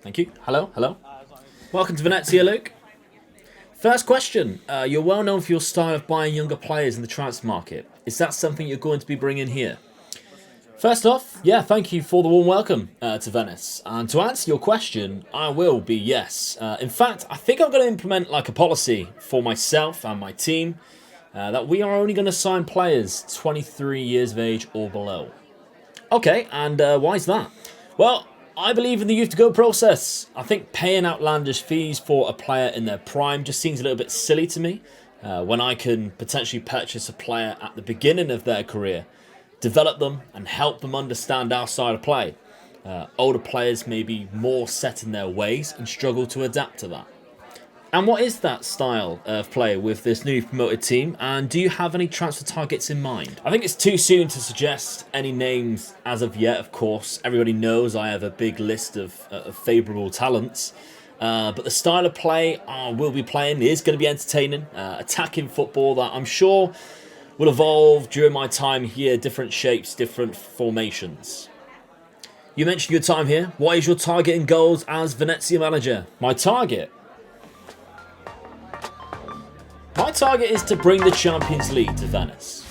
Thank you. Hello, hello. Welcome to Venezia, Luke. First question. You're well known for your style of buying younger players in the transfer market. Is that something you're going to be bringing here? First off, yeah, thank you for the warm welcome to Venice. And to answer your question, I will be yes. In fact, I think I'm going to implement like a policy for myself and my team that we are only going to sign players 23 years of age or below. Okay, and why is that? Well, I believe in the youth to go process. I think paying outlandish fees for a player in their prime just seems a little bit silly to me. When I can potentially purchase a player at the beginning of their career, develop them and help them understand our style of play. Older players may be more set in their ways and struggle to adapt to that. And what is that style of play with this newly promoted team? And do you have any transfer targets in mind? I think it's too soon to suggest any names as of yet, of course. Everybody knows I have a big list of favourable talents. But the style of play we'll be playing is going to be entertaining. Attacking football that I'm sure will evolve during my time here. Different shapes, different formations. You mentioned your time here. What is your target and goals as Venezia manager? My target is to bring the Champions League to Venice.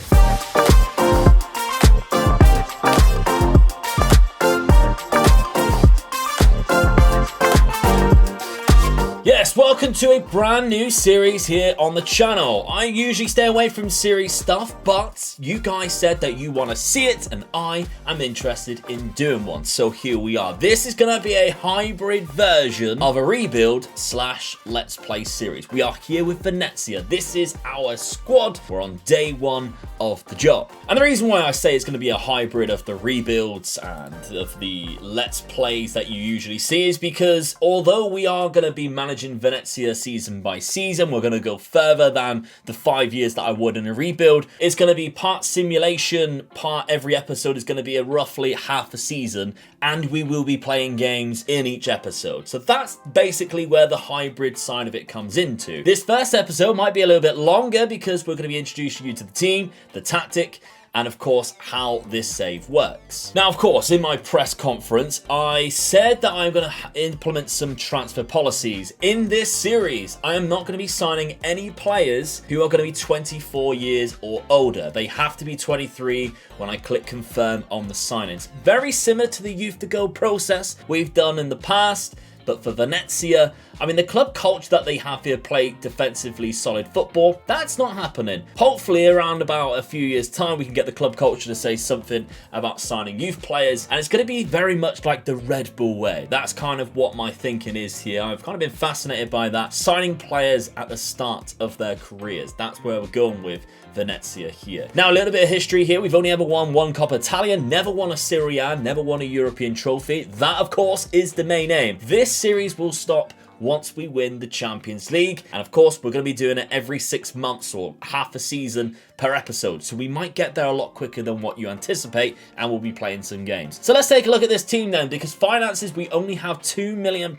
Yes, welcome to a brand new series here on the channel. I usually stay away from series stuff, but you guys said that you want to see it, and I am interested in doing one. So here we are. This is going to be a hybrid version of a rebuild/let's play series. We are here with Venezia. This is our squad. We're on day one of the job. And the reason why I say it's going to be a hybrid of the rebuilds and of the let's plays that you usually see is because although we are going to be managing Venezia season by season, we're going to go further than the 5 years that I would in a rebuild. It's going to be part simulation, part every episode is going to be a roughly half a season, and we will be playing games in each episode. So that's basically where the hybrid side of it comes into. This first episode might be a little bit longer because we're going to be introducing you to the team, the tactic, and of course how this save works. Now, of course, in my press conference, I said that I'm going to implement some transfer policies. In this series, I am not going to be signing any players who are going to be 24 years or older. They have to be 23 when I click confirm on the signings. Very similar to the youth to go process we've done in the past. But for Venezia, I mean, the club culture that they have here, play defensively solid football, that's not happening. Hopefully around about a few years time, we can get the club culture to say something about signing youth players. And it's going to be very much like the Red Bull way. That's kind of what my thinking is here. I've kind of been fascinated by that. Signing players at the start of their careers. That's where we're going with Venezia here. Now, a little bit of history here. We've only ever won one Coppa Italia, never won a Serie A, never won a European trophy. That, of course, is the main aim. This series will stop once we win the Champions League. And of course, we're going to be doing it every 6 months or half a season per episode. So we might get there a lot quicker than what you anticipate, and we'll be playing some games. So let's take a look at this team then, because finances, we only have £2 million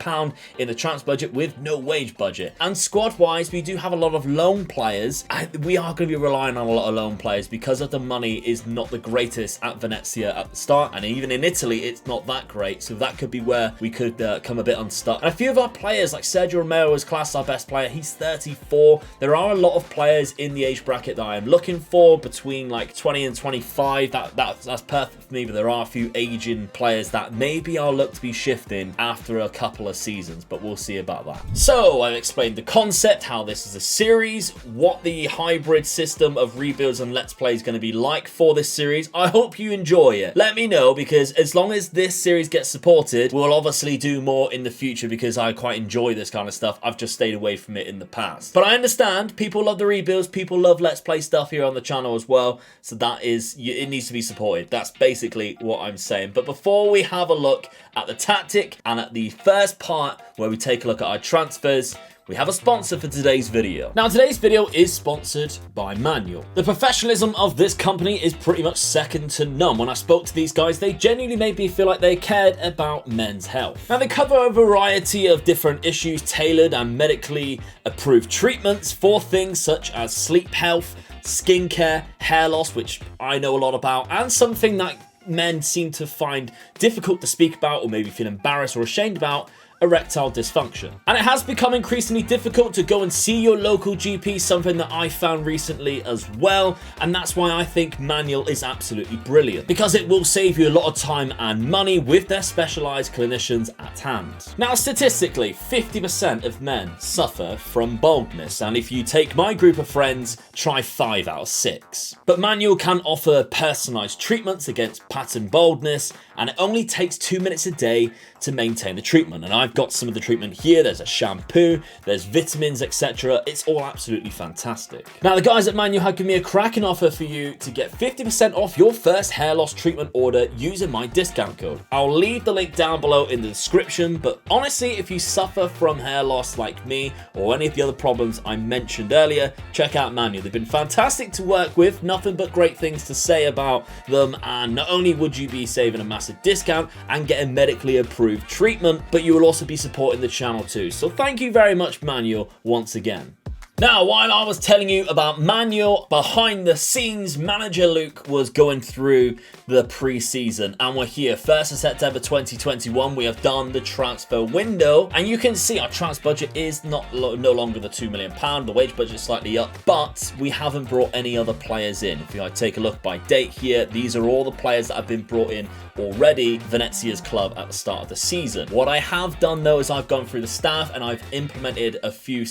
in the transfer budget with no wage budget. And squad-wise, we do have a lot of loan players. And we are going to be relying on a lot of loan players because of the money is not the greatest at Venezia at the start. And even in Italy, it's not that great. So that could be where we could come a bit unstuck. And a few of our players, like Sergio Romero is classed our best player. He's 34. There are a lot of players in the age bracket that I am looking for between like 20 and 25. That's perfect for me, but there are a few aging players that maybe I'll look to be shifting after a couple of seasons, but we'll see about that. So I've explained the concept, how this is a series, what the hybrid system of rebuilds and let's play is going to be like for this series. I hope you enjoy it. Let me know, because as long as this series gets supported, we'll obviously do more in the future because I quite enjoy this kind of stuff. I've just stayed away from it in the past. But I understand people love the rebuilds, people love let's play stuff here on the channel as well. So that is, it needs to be supported. That's basically what I'm saying. But before we have a look at the tactic and at the first part where we take a look at our transfers, we have a sponsor for today's video. Now, today's video is sponsored by Manual. The professionalism of this company is pretty much second to none. When I spoke to these guys, they genuinely made me feel like they cared about men's health. Now, they cover a variety of different issues, tailored and medically approved treatments for things such as sleep health, skincare, hair loss, which I know a lot about, and something that men seem to find difficult to speak about or maybe feel embarrassed or ashamed about, erectile dysfunction. And it has become increasingly difficult to go and see your local GP, something that I found recently as well, and that's why I think manual is absolutely brilliant, because it will save you a lot of time and money with their specialized clinicians at hand. Now, statistically, 50% of men suffer from baldness, and if you take my group of friends, try 5 out of 6. But manual can offer personalized treatments against pattern baldness, and it only takes 2 minutes a day to maintain the treatment. And I've got some of the treatment here. There's a shampoo, there's vitamins, etc. It's all absolutely fantastic. Now, the guys at Manual have given me a cracking offer for you to get 50% off your first hair loss treatment order using my discount code. I'll leave the link down below in the description, but honestly, if you suffer from hair loss like me or any of the other problems I mentioned earlier, check out Manual. They've been fantastic to work with, nothing but great things to say about them, and not only would you be saving a massive discount and getting medically approved treatment, but you will also be supporting the channel too. So thank you very much, Manual, once again. Now, while I was telling you about Manual, behind the scenes, manager Luke was going through the pre-season, and we're here. 1st of September 2021, we have done the transfer window, and you can see our transfer budget is no longer the £2 million. The wage budget is slightly up, but we haven't brought any other players in. If I take a look by date here, these are all the players that have been brought in already, Venezia's club at the start of the season. What I have done though is I've gone through the staff and I've implemented a few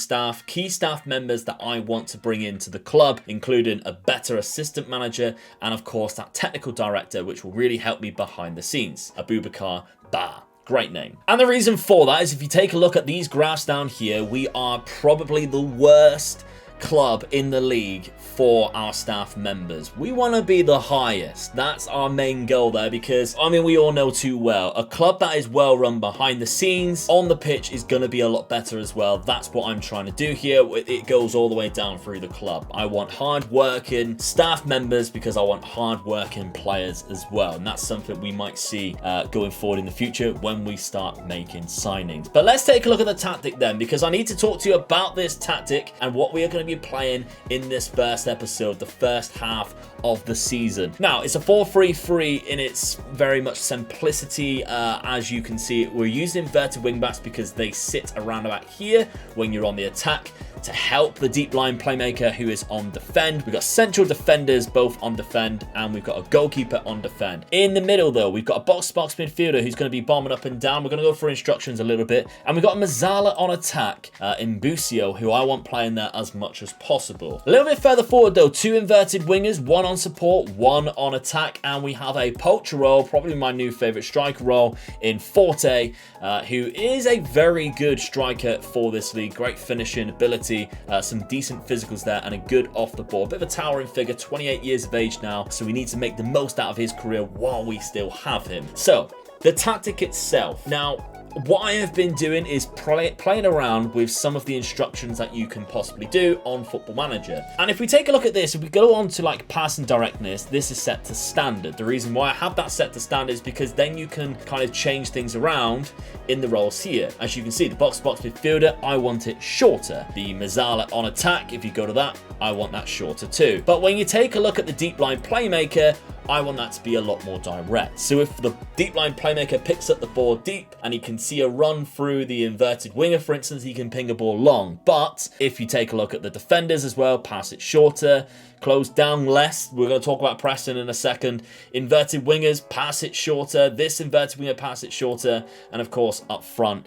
key staff members that I want to bring into the club, including a better assistant manager and of course that technical director, which will really help me behind the scenes. Abubakar Ba. Great name. And the reason for that is if you take a look at these graphs down here, we are probably the worst club in the league for our staff members. We want to be the highest. That's our main goal there, because I mean, we all know too well, a club that is well run behind the scenes, on the pitch is going to be a lot better as well. That's what I'm trying to do here. It goes all the way down through the club. I want hard working staff members because I want hard working players as well, and that's something we might see going forward in the future when we start making signings. But let's take a look at the tactic then, because I need to talk to you about this tactic and what we are going to be playing in this first episode, the first half of the season. Now, it's a 4-3-3 in its very much simplicity. As you can see, we're using inverted wing backs because they sit around about here when you're on the attack to help the deep line playmaker who is on defend. We've got central defenders both on defend, and we've got a goalkeeper on defend. In the middle though, we've got a box-to-box midfielder who's going to be bombing up and down. We're going to go for instructions a little bit, and we've got Mazzala on attack in Busio, who I want playing there as much as possible. A little bit further forward though, 2 inverted wingers, 1 on support, 1 on attack, and we have a poacher role, probably my new favorite striker role, in Forte, who is a very good striker for this league. Great finishing ability, some decent physicals there, and a good off the ball. Bit of a towering figure, 28 years of age now, so we need to make the most out of his career while we still have him. So, the tactic itself. Now, what I have been doing is playing around with some of the instructions that you can possibly do on Football Manager. And if we take a look at this, if we go on to like pass and directness, this is set to standard. The reason why I have that set to standard is because then you can kind of change things around in the roles here. As you can see, the box-to-box midfielder, I want it shorter. The Mazzala on attack, if you go to that, I want that shorter too. But when you take a look at the deep line playmaker, I want that to be a lot more direct. So if the deep line playmaker picks up the ball deep and he can see a run through the inverted winger, for instance, he can ping a ball long. But if you take a look at the defenders as well, pass it shorter, close down less. We're going to talk about pressing in a second. Inverted wingers, pass it shorter. This inverted winger, pass it shorter. And of course, up front,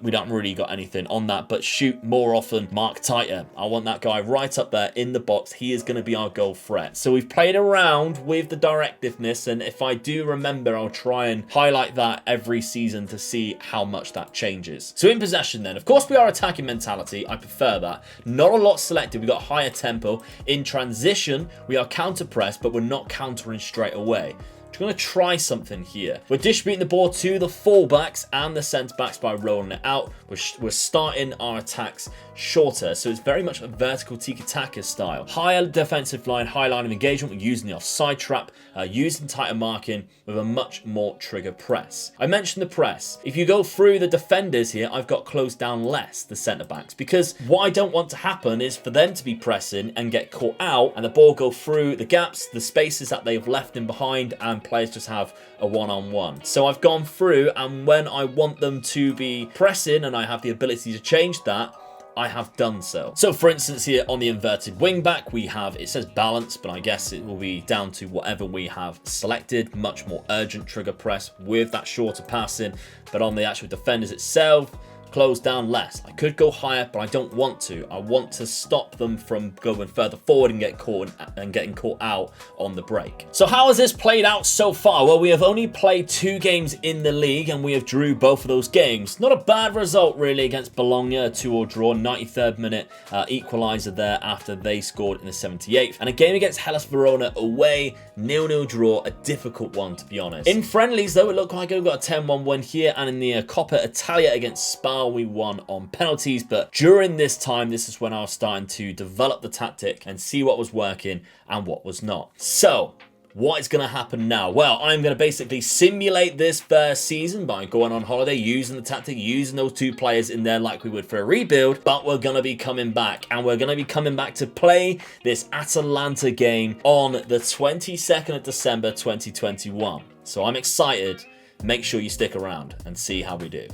we don't really got anything on that, but shoot more often, mark tighter. I want that guy right up there in the box. He is going to be our goal threat. So we've played around with the directiveness, and if I do remember, I'll try and highlight that every season to see how much that changes. So in possession then, of course, we are attacking mentality. I prefer that. Not a lot selected. We've got higher tempo. In transition, we are counter press, but we're not countering straight away. We're going to try something here. We're distributing the ball to the fullbacks and the centre backs by rolling it out. We're starting our attacks shorter, so it's very much a vertical tiki-taka style. Higher defensive line, high line of engagement. We're using the offside trap, using tighter marking with a much more trigger press. I mentioned the press. If you go through the defenders here, I've got closed down less the centre backs, because what I don't want to happen is for them to be pressing and get caught out and the ball go through the gaps, the spaces that they've left in behind, and players just have a one-on-one. So I've gone through, and when I want them to be pressing and I have the ability to change that, I have done so. So for instance here on the inverted wingback, we have, it says balance, but I guess it will be down to whatever we have selected. Much more urgent trigger press with that shorter passing, but on the actual defenders itself, close down less. I could go higher, but I don't want to. I want to stop them from going further forward and getting caught out on the break. So how has this played out so far? Well, we have only played 2 games in the league, and we have drew both of those games. Not a bad result really against Bologna, a 2-2 draw, 93rd minute equaliser there after they scored in the 78th. And a game against Hellas Verona away, 0-0 draw, a difficult one to be honest. In friendlies though, it looked like we got a 10-1 win here, and in the Coppa Italia against Spa, we won on penalties. But during this time, this is when I was starting to develop the tactic and see what was working and what was not. So what is going to happen now? Well, I'm going to basically simulate this first season by going on holiday, using the tactic, using those 2 players in there like we would for a rebuild, but we're going to be coming back, and we're going to be coming back to play this Atalanta game on the 22nd of December 2021. So I'm excited. Make sure you stick around and see how we do.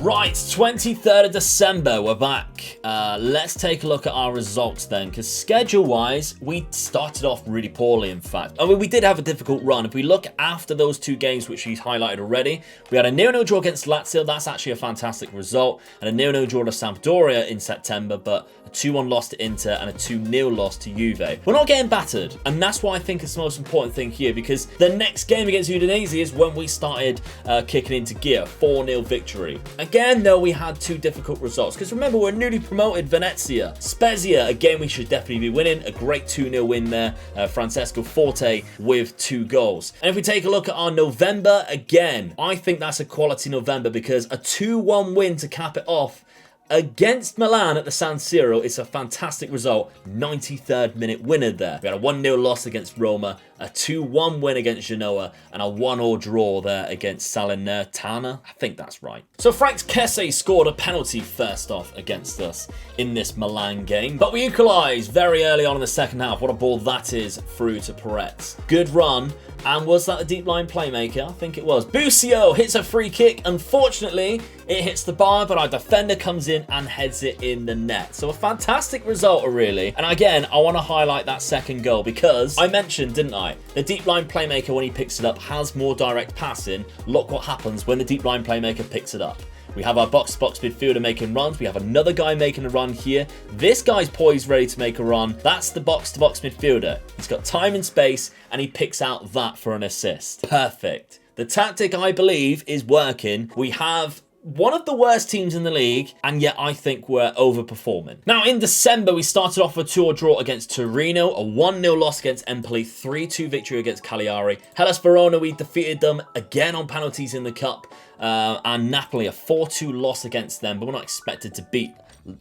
Right, 23rd of December, we're back. Let's take a look at our results then, because schedule-wise, we started off really poorly, in fact. I mean, we did have a difficult run. If we look after those 2 games, which we've highlighted already, we had a 0-0 draw against Lazio. That's actually a fantastic result. And a 0-0 draw to Sampdoria in September, but a 2-1 loss to Inter and a 2-0 loss to Juve. We're not getting battered, and that's why I think it's the most important thing here, because the next game against Udinese is when we started kicking into gear. 4-0 victory. Again, though, we had 2 difficult results, because remember, we're newly promoted Venezia. Spezia, a game we should definitely be winning. A great 2-0 win there. Francesco Forte with 2 goals. And if we take a look at our November, again, I think that's a quality November, because a 2-1 win to cap it off against Milan at the San Siro is a fantastic result. 93rd minute winner there. We had a 1-0 loss against Roma, a 2-1 win against Genoa, and a 1-1 draw there against Salernitana. I think that's right. So Frank Kessie scored a penalty first off against us in this Milan game, but we equalised very early on in the second half. What a ball that is through to Peretz. Good run. And was that a deep line playmaker? I think it was. Busio hits a free kick. Unfortunately, it hits the bar, but our defender comes in and heads it in the net. So a fantastic result, really. And again, I want to highlight that second goal, because I mentioned, didn't I? The deep line playmaker, when he picks it up, has more direct passing. Look what happens when the deep line playmaker picks it up. We have our box-to-box midfielder making runs. We have another guy making a run here. This guy's poised, ready to make a run. That's the box-to-box midfielder. He's got time and space, and he picks out that for an assist. Perfect. The tactic, I believe, is working. We have one of the worst teams in the league, and yet I think we're overperforming. Now, in December, we started off with a 2-2 draw against Torino, a 1-0 loss against Empoli, 3-2 victory against Cagliari. Hellas Verona, we defeated them again on penalties in the Cup, and Napoli, a 4-2 loss against them, but we're not expected to beat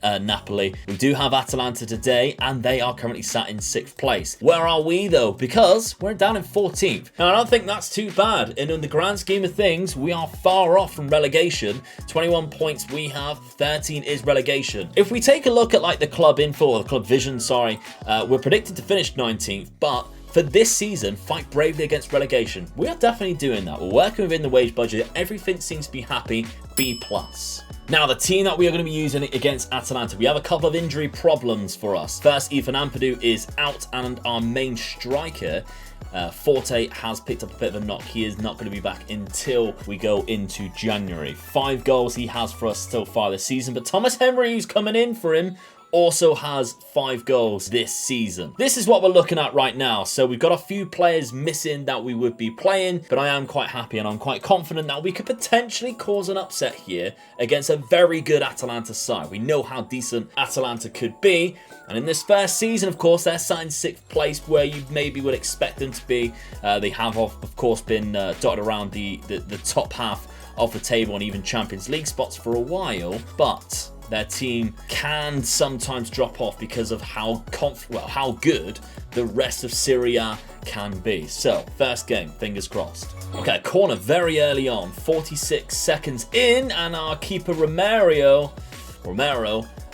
Napoli. We do have Atalanta today, and they are currently sat in 6th place. Where are we though? Because we're down in 14th. Now, I don't think that's too bad, and in the grand scheme of things, we are far off from relegation. 21 points we have, 13 is relegation. If we take a look at like the club info, or the club vision, sorry, we're predicted to finish 19th, but for this season, fight bravely against relegation. We are definitely doing that. We're working within the wage budget. Everything seems to be happy. B+. Now, the team that we are going to be using against Atalanta, we have a couple of injury problems for us. First, Ethan Ampadu is out, and our main striker, Forte, has picked up a bit of a knock. He is not going to be back until we go into January. 5 goals he has for us so far this season, but Thomas Henry, who's coming in for him, also has 5 goals this season. This is what we're looking at right now. So we've got a few players missing that we would be playing, but I am quite happy and I'm quite confident that we could potentially cause an upset here against a very good Atalanta side. We know how decent Atalanta could be, and in this first season, of course, they're sat in 6th place, where you maybe would expect them to be. They have, of course, been dotted around the top half of the table and even Champions League spots for a while, but their team can sometimes drop off because of how good the rest of Serie A can be. So, first game, fingers crossed. Okay, corner very early on, 46 seconds in, and our keeper Romero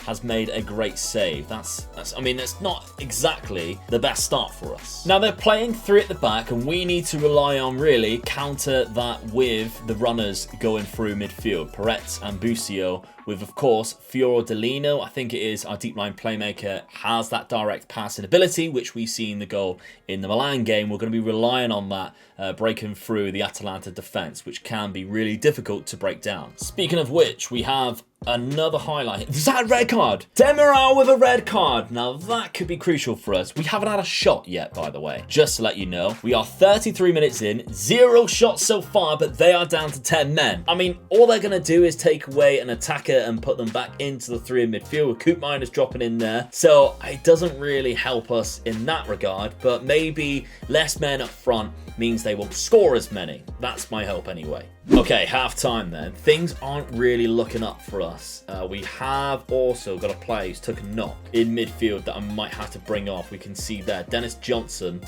has made a great save. I mean, that's not exactly the best start for us. Now, they're playing 3 at the back, and we need to rely on, really, counter that with the runners going through midfield. Peretz and Busio, with, of course, Fiorellino, I think it is, our deep line playmaker, has that direct passing ability, which we see in the goal in the Milan game. We're going to be relying on that, breaking through the Atalanta defence, which can be really difficult to break down. Speaking of which, we have another highlight. Is that a red card? Demiral with a red card. Now, that could be crucial for us. We haven't had a shot yet, by the way. Just to let you know, we are 33 minutes in, 0 shots so far, but they are down to 10 men. I mean, all they're going to do is take away an attacker and put them back into the 3 in midfield, with Coop Miners dropping in there. So it doesn't really help us in that regard, but maybe less men up front means they won't score as many. That's my hope anyway. Okay, half time then. Things aren't really looking up for us. We have also got a player who's took a knock in midfield that I might have to bring off. We can see there, Dennis Johnson.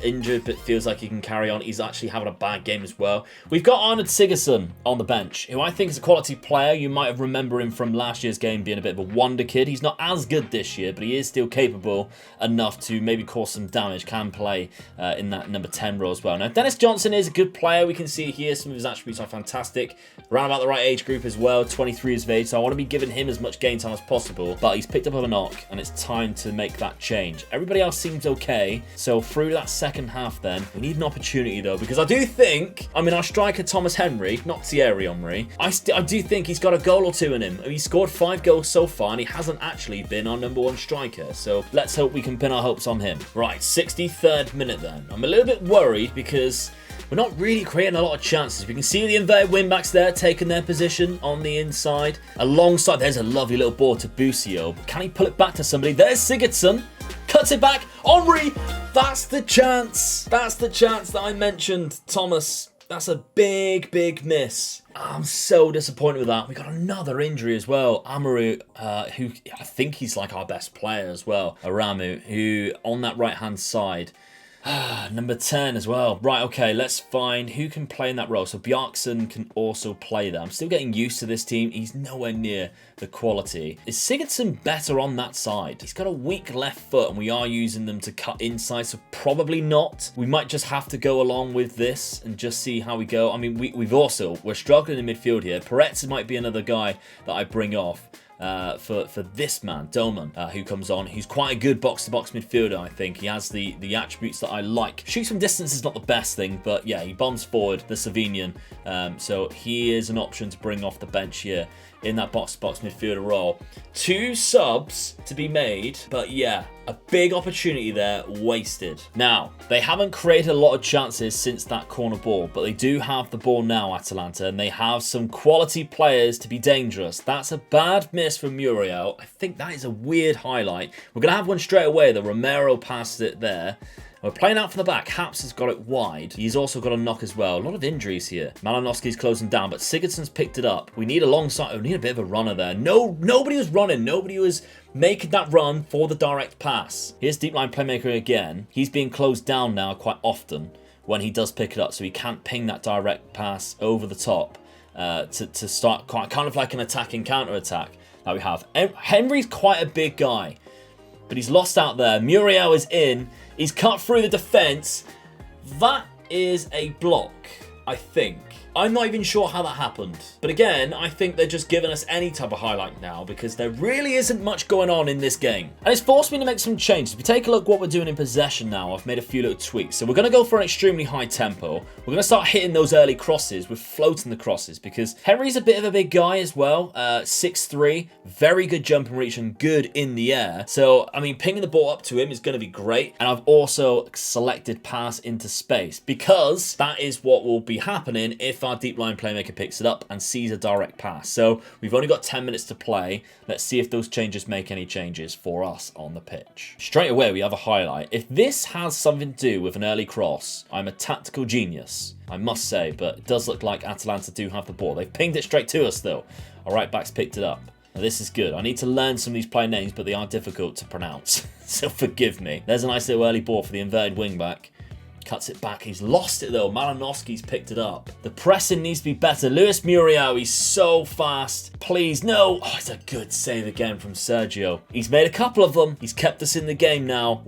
Injured, but feels like he can carry on. He's actually having a bad game as well. We've got Arnold Sigurdsson on the bench, who I think is a quality player. You might have remembered him from last year's game being a bit of a wonder kid. He's not as good this year, but he is still capable enough to maybe cause some damage. Can play in that number 10 role as well. Now, Dennis Johnson is a good player. We can see here some of his attributes are fantastic. Around about the right age group as well, 23 years of age. So I want to be giving him as much game time as possible. But he's picked up a knock, and it's time to make that change. Everybody else seems okay. So through that second half then, we need an opportunity though, because I do think, I mean, our striker Thomas Henry, not Thierry Henry, I do think he's got a goal or 2 in him. He scored 5 goals so far, and he hasn't actually been our number 1 striker. So let's hope we can pin our hopes on him. Right, 63rd minute then. I'm a little bit worried because we're not really creating a lot of chances. We can see the inverted wingbacks there taking their position on the inside. Alongside, there's a lovely little ball to Busio. But can he pull it back to somebody? There's Sigurdsson. Cuts it back. Henry. That's the chance. That's the chance that I mentioned, Thomas. That's a big, big miss. I'm so disappointed with that. We got another injury as well. Amaru, who I think he's like our best player as well. Aramu, who on that right-hand side. Number 10 as well. Right, okay, let's find who can play in that role. So Bjarkson can also play there. I'm still getting used to this team. He's nowhere near the quality. Is Sigurdsson better on that side? He's got a weak left foot, and we are using them to cut inside, so probably not. We might just have to go along with this and just see how we go. I mean, we're struggling in midfield here. Peretz might be another guy that I bring off. For this man, Doman, who comes on. He's quite a good box-to-box midfielder, I think. He has the attributes that I like. Shoots from distance is not the best thing, but yeah, he bombs forward, the Slovenian. So he is an option to bring off the bench here in that box-to-box midfielder role. 2 subs to be made, but yeah, a big opportunity there wasted. Now, they haven't created a lot of chances since that corner ball, but they do have the ball now, Atalanta, and they have some quality players to be dangerous. That's a bad miss from Muriel. I think that is a weird highlight. We're going to have one straight away. The Romero passed it there. We're playing out from the back. Haps has got it wide. He's also got a knock as well. A lot of injuries here. Malinowski's closing down, but Sigurdsson's picked it up. We need a long side. We need a bit of a runner there. Nobody was running. Nobody was making that run for the direct pass. Here's deep line playmaker again. He's being closed down now quite often when he does pick it up, so he can't ping that direct pass over the top to start kind of like an attacking counter-attack that we have. Henry's quite a big guy, but he's lost out there. Muriel is in. He's cut through the defence. That is a block, I think. I'm not even sure how that happened. But again, I think they're just giving us any type of highlight now because there really isn't much going on in this game. And it's forced me to make some changes. If you take a look what we're doing in possession now, I've made a few little tweaks. So we're going to go for an extremely high tempo. We're going to start hitting those early crosses with floating the crosses because Henry's a bit of a big guy as well. 6'3", very good jump and reach and good in the air. So, I mean, pinging the ball up to him is going to be great. And I've also selected pass into space because that is what will be happening if our deep line playmaker picks it up and sees a direct pass. So we've only got 10 minutes to play. Let's see if those changes make any changes for us on the pitch. Straight away, we have a highlight. If this has something to do with an early cross, I'm a tactical genius, I must say, but it does look like Atalanta do have the ball. They've pinged it straight to us, though. Our right back's picked it up. Now, this is good. I need to learn some of these player names, but they are difficult to pronounce, so forgive me. There's a nice little early ball for the inverted wing back. Cuts it back. He's lost it though. Malinowski's picked it up. The pressing needs to be better. Luis Muriel, he's so fast. Please, no. Oh, it's a good save again from Sergio. He's made a couple of them. He's kept us in the game now.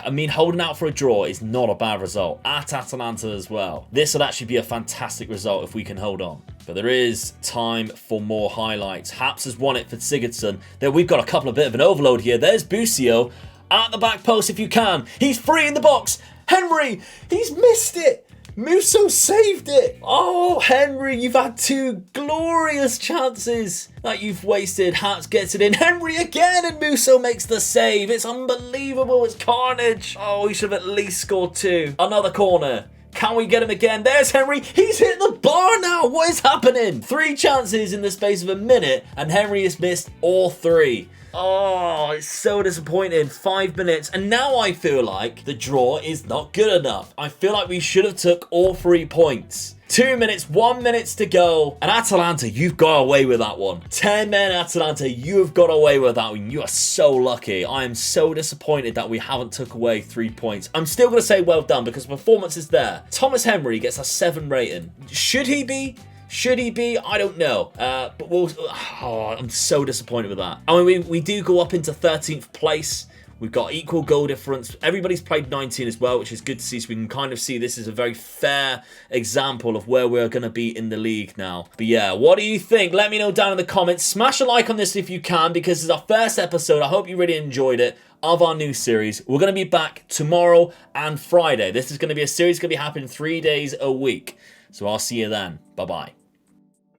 I mean, holding out for a draw is not a bad result. At Atalanta as well. This would actually be a fantastic result if we can hold on. But there is time for more highlights. Haps has won it for Sigurdsson. Then we've got a couple of bit of an overload here. There's Busio. At the back post if you can. He's free in the box. Henry, he's missed it. Musso saved it. Oh, Henry, you've had two glorious chances that you've wasted. Hats gets it in. Henry again, and Musso makes the save. It's unbelievable. It's carnage. Oh, he should have at least scored two. Another corner. Can we get him again? There's Henry. He's hit the bar now. What is happening? 3 chances in the space of a minute, and Henry has missed all 3. Oh, it's so disappointing. 5 minutes. And now I feel like the draw is not good enough. I feel like we should have took all 3 points. 2 minutes, 1 minute to go. And Atalanta, you've got away with that one. 10 men Atalanta, you have got away with that one. You are so lucky. I am so disappointed that we haven't took away 3 points. I'm still going to say well done because performance is there. Thomas Henry gets a 7 rating. Should he be? Should he be? I don't know. But we'll... Oh, I'm so disappointed with that. I mean, we do go up into 13th place. We've got equal goal difference. Everybody's played 19 as well, which is good to see. So we can kind of see this is a very fair example of where we're going to be in the league now. But yeah, what do you think? Let me know down in the comments. Smash a like on this if you can, because it's our first episode. I hope you really enjoyed it of our new series. We're going to be back tomorrow and Friday. This is going to be a series going to be happening 3 days a week. So I'll see you then. Bye-bye.